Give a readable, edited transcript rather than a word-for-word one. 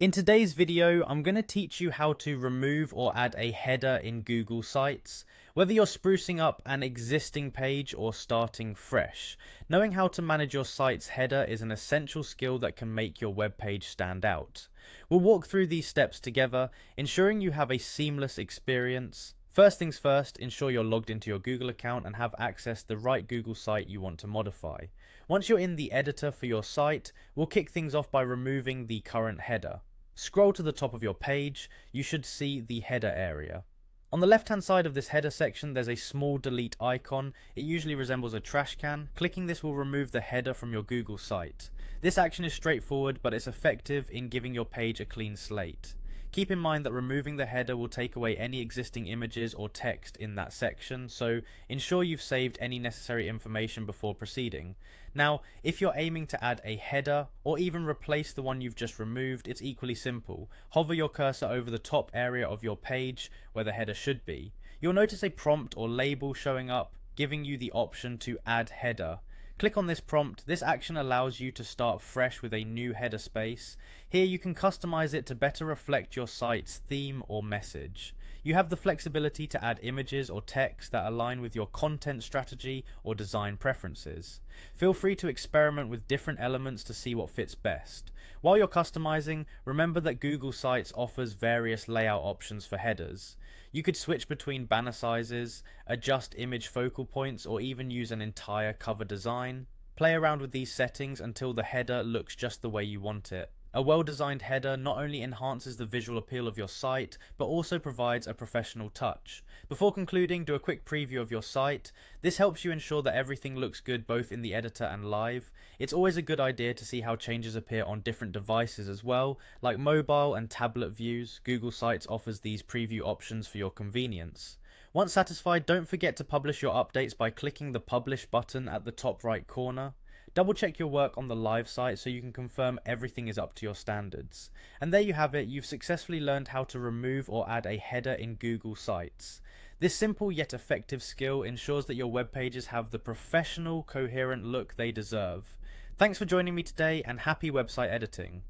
In today's video, I'm going to teach you how to remove or add a header in Google Sites. Whether you're sprucing up an existing page or starting fresh, knowing how to manage your site's header is an essential skill that can make your web page stand out. We'll walk through these steps together, ensuring you have a seamless experience. First things first, ensure you're logged into your Google account and have access to the right Google site you want to modify. Once you're in the editor for your site, we'll kick things off by removing the current header. Scroll to the top of your page, you should see the header area. On the left hand side of this header section there's a small delete icon. It usually resembles a trash can. Clicking this will remove the header from your Google site. This action is straightforward, but it's effective in giving your page a clean slate. Keep in mind that removing the header will take away any existing images or text in that section, so ensure you've saved any necessary information before proceeding. Now, if you're aiming to add a header or even replace the one you've just removed, it's equally simple. Hover your cursor over the top area of your page where the header should be. You'll notice a prompt or label showing up, giving you the option to add header. Click on this prompt. This action allows you to start fresh with a new header space. Here you can customize it to better reflect your site's theme or message. You have the flexibility to add images or text that align with your content strategy or design preferences. Feel free to experiment with different elements to see what fits best. While you're customizing, remember that Google Sites offers various layout options for headers. You could switch between banner sizes, adjust image focal points, or even use an entire cover design. Play around with these settings until the header looks just the way you want it. A well-designed header not only enhances the visual appeal of your site, but also provides a professional touch. Before concluding, do a quick preview of your site. This helps you ensure that everything looks good both in the editor and live. It's always a good idea to see how changes appear on different devices as well, like mobile and tablet views. Google Sites offers these preview options for your convenience. Once satisfied, don't forget to publish your updates by clicking the publish button at the top right corner. Double check your work on the live site so you can confirm everything is up to your standards. And there you have it, you've successfully learned how to remove or add a header in Google Sites. This simple yet effective skill ensures that your web pages have the professional, coherent look they deserve. Thanks for joining me today and happy website editing.